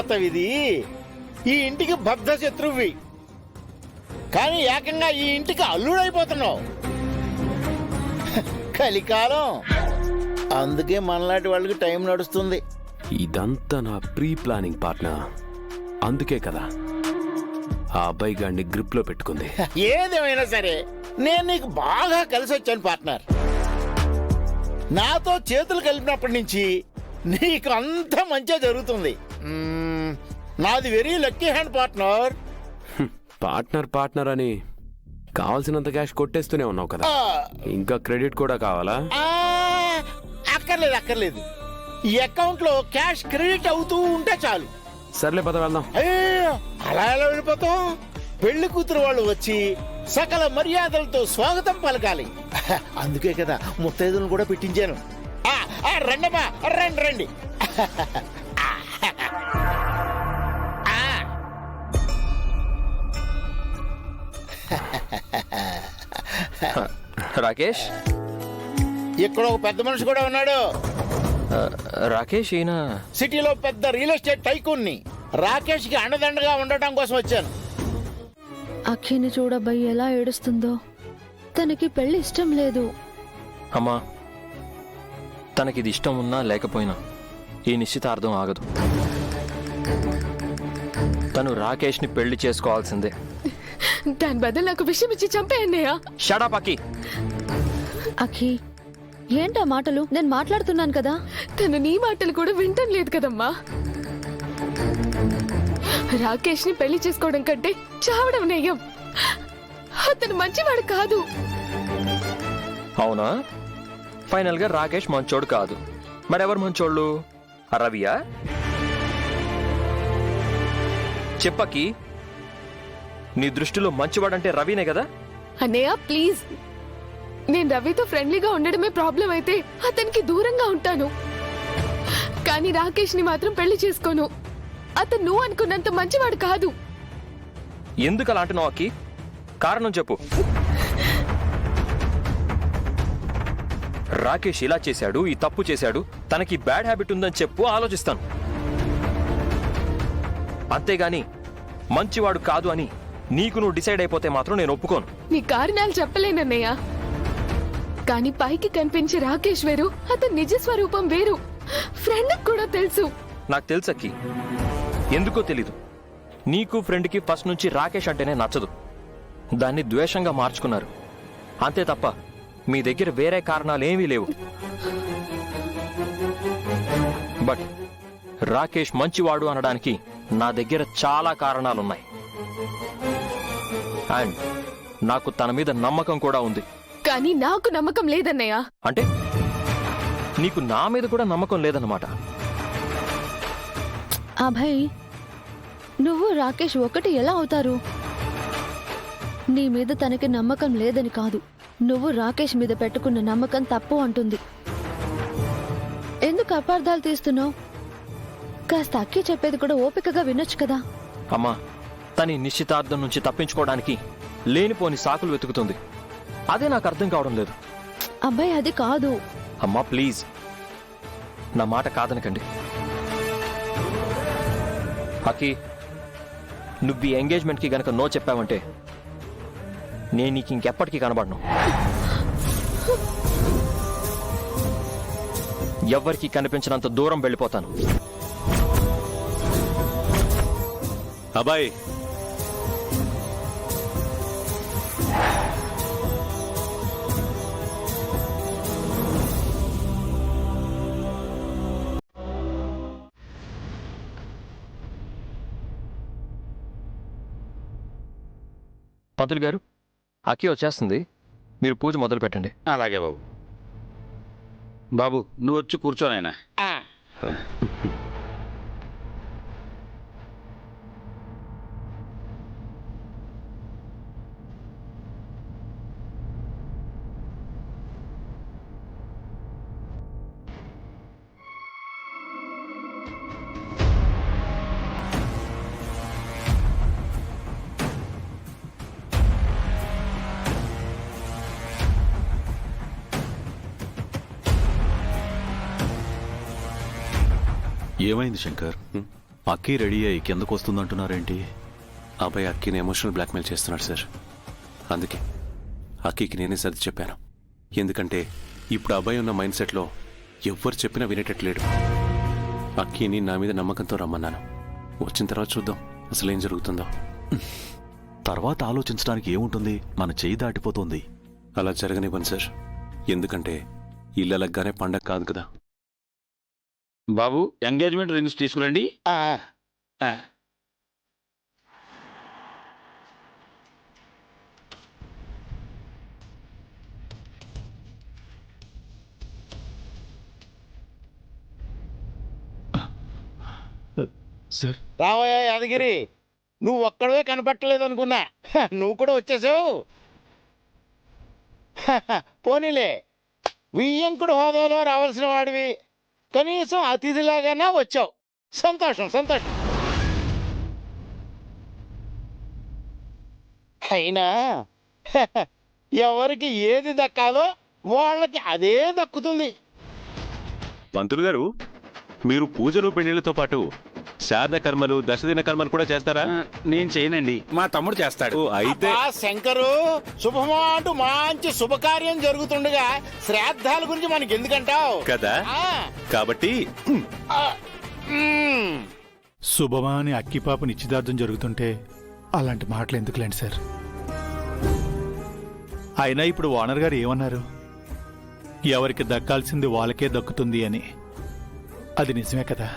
పాతవిది, ఈ ఇంటికి బద్ధ శత్రువి, కానీ ఏకంగా ఈ ఇంటికి అల్లుడైపోతున్నావు. కలికాలం, అందుకే మనలాంటి వాళ్ళకి టైం నడుస్తుంది. ఇదంతా నా ప్రీ ప్లానింగ్ పార్ట్నర్. అందుకే కదా ఆ అబ్బాయి గాడిని గ్రిప్ లో పెట్టుకుంది. ఏదేమైనా సరే నేను నీకు బాగా కలిసి వచ్చాను పార్ట్నర్. నాతో చేతులు కలిపినప్పటి నుంచి నీకు అంత మంచిగా జరుగుతుంది. నాది very lucky hand partner. Partner partner అని కావాల్సినంత క్యాష్ కొట్టేస్తూనే ఉన్నావు కదా, ఇంకా క్రెడిట్ కూడా కావాలా? అక్కర్లేదు అక్కర్లేదు, ఈ అకౌంట్ లో క్యాష్ క్రెడిట్ అవుతూ ఉంటే చాలు. సర్లే పద వెళ్దాం. అలా ఎలా వెళ్ళిపోతాం? పెళ్లి కూతురు వాళ్ళు వచ్చి సకల మర్యాదలతో స్వాగతం పలకాలి. అందుకే కదా ముత్తైదులను కూడా పెట్టించాను. రండమ్మా, రండి రండి. రాకేష్, ఇక్కడ ఒక పెద్ద మనిషి కూడా ఉన్నాడు. రాకేష్ ఈయన సిటీలో పెద్ద రియల్ ఎస్టేట్ టైకూన్ని. రాకేష్ కి అండదండగా ఉండటం కోసం వచ్చాను. అఖిని చూడబోయి ఎలా ఏడుస్తుందో. తనకి పెళ్లి ఇష్టం లేదు. అమ్మా, తనకిది ఇష్టం ఉన్నా లేకపోయినా ఈ నిశ్చితార్థం ఆగదు. తను రాకేష్ని పెళ్లి చేసుకోవాల్సిందే. దాని బదులు నాకు విషయం ఇచ్చి చంపేయన్నయ్యా. Shut up అఖి. అఖి, ఏంటా మాటలు? నేను మాట్లాడుతున్నాను కదా. తను నీ మాటలు కూడా వింటం లేదు కదమ్మా. రాకేష్ ని పెళ్లి చేసుకోవడం కంటే చావడం నయ్యం. అతను మంచివాడు కాదు. అవునా? ఫైనల్ గా రాకేష్ మంచోడు కాదు. మరెవరు మంచోళ్ళు? రవియా? చెప్పకి, నీ దృష్టిలో మంచివాడంటే రవినే కదా? అన్నయ్య ప్లీజ్, నేను రవితో ఫ్రెండ్లీగా ఉండడమే ప్రాబ్లం అయితే అతనికి దూరంగా ఉంటాను, కానీ రాకేష్ ని మాత్రం పెళ్లి చేసుకోను. అతను నువ్వు అనుకున్నంత మంచివాడు కాదు. ఎందుకు అలా అంటున్నావు అక్కి? కారణం చెప్పు. రాకేష్ ఇలా చేశాడు, ఈ తప్పు చేశాడు, తనకి బ్యాడ్ హ్యాబిట్ ఉందని చెప్పు, ఆలోచిస్తాను. అంతేగాని మంచివాడు కాదు అని నీకు నువ్వు డిసైడ్ అయిపోతే మాత్రం నేను ఒప్పుకోను. నీ కారణాలు చెప్పలేనన్నయ్య, కానీ పైకి కనిపించే రాకేష్ వేరు, అతని నిజ స్వరూపం వేరు. ఫ్రెండ్ కూడా తెలుసు. నాకు తెలుసు అక్కి. ఎందుకో తెలీదు, నీకు ఫ్రెండ్కి ఫస్ట్ నుంచి రాకేష్ అంటేనే నచ్చదు. దాన్ని ద్వేషంగా మార్చుకున్నారు అంతే తప్ప మీ దగ్గర వేరే కారణాలేమీ లేవు. బట్ రాకేష్ మంచివాడు అనడానికి నా దగ్గర చాలా కారణాలున్నాయి. అండ్ నాకు తన మీద నమ్మకం కూడా ఉంది. కానీ నాకు నమ్మకం లేదన్నయ్య. అంటే నీకు నా మీద కూడా నమ్మకం లేదన్నమాట? అభయ్, నువ్వు రాకేష్ ఒకటి ఎలా అవుతారు? నీ మీద తనకి నమ్మకం లేదని కాదు, నువ్వు రాకేష్ మీద పెట్టుకున్న నమ్మకం తప్పు అంటుంది. ఎందుకు అపార్థాలు తీస్తున్నావు? కాస్త అక్కి చెప్పేది కూడా ఓపికగా వినొచ్చు కదా. అమ్మా, తని నిశ్చితార్థం నుంచి తప్పించుకోవడానికి లేనిపోని సాకులు వెతుకుతుంది. అదే నాకు అర్థం కావడం లేదు. అబ్బాయి, అది కాదు. అమ్మా ప్లీజ్, నా మాట కాదనకండి. అకి, నువ్వు ఈ ఎంగేజ్మెంట్కి గనక నో చెప్పావంటే నేను నీకు ఇంకెప్పటికీ కనబడను. ఎవ్వరికి కనిపించినంత దూరం వెళ్ళిపోతాను. అబ్బాయి, పంతులు గారు, అక్కి వచ్చేస్తుంది, మీరు పూజ మొదలు పెట్టండి. అలాగే బాబు. బాబు నువ్వు వచ్చి కూర్చోనైనా. ఏమైంది శంకర్? అక్కి రెడీ అయ్యి కిందకు వస్తుందంటున్నారేంటి? అబ్బాయి అక్కిని ఎమోషనల్ బ్లాక్మెయిల్ చేస్తున్నాడు సార్. అందుకే అక్కికి నేనే సర్ది చెప్పాను. ఎందుకంటే ఇప్పుడు అబ్బాయి ఉన్న మైండ్ సెట్లో ఎవ్వరు చెప్పినా వినేటట్లేడు. అక్కిని నా మీద నమ్మకంతో రమ్మన్నాను. వచ్చిన తర్వాత చూద్దాం అసలు ఏం జరుగుతుందో. తర్వాత ఆలోచించడానికి ఏముంటుంది, మన చెయ్యి దాటిపోతుంది. అలా జరగనివ్వను సార్. ఎందుకంటే ఇళ్ళలగ్గానే పండగ కాదు కదా. బాబు ఎంగేజ్మెంట్ రింగ్స్ తీసుకురండి. ఆ, ఆ, సార్, రావయ్యా యాదగిరి, నువ్వు ఒక్కడవే కనపట్టలేదు అనుకున్నా. నువ్వు కూడా వచ్చేసావు. పోనీలే, వియ్యంకుడు హోదాలో రావాల్సిన వాడివి కనీసం అతిథిలాగానే వచ్చావు. సంతోషం సంతోషం. అయినా ఎవరికి ఏది దక్కాలో వాళ్ళకి అదే దక్కుతుంది. పంతులు గారు, మీరు పూజలు పెళ్లిళ్లతో పాటు శారద కర్మలు దశదిన కర్మలు కూడా చేస్తారా? నేను చేయనండి, మా తమ్ముడు చేస్తాడు. ఓ అయితే అబ్బా, శంకరు, శుభమా అంటూ మంచి శుభకార్యం జరుగుతుండగా శ్రాద్ధాల గురించి మనకి ఎందుకంటావు కదా, కాబట్టి శుభమా అని అక్కిపాప నిశ్చితార్థం జరుగుతుంటే అలాంటి మాటలు ఎందుకులేండి సార్. అయినా ఇప్పుడు ఓనర్ గారు ఏమన్నారు? ఎవరికి దక్కాల్సింది వాళ్ళకే దక్కుతుంది అని. అది నిజమే కదా.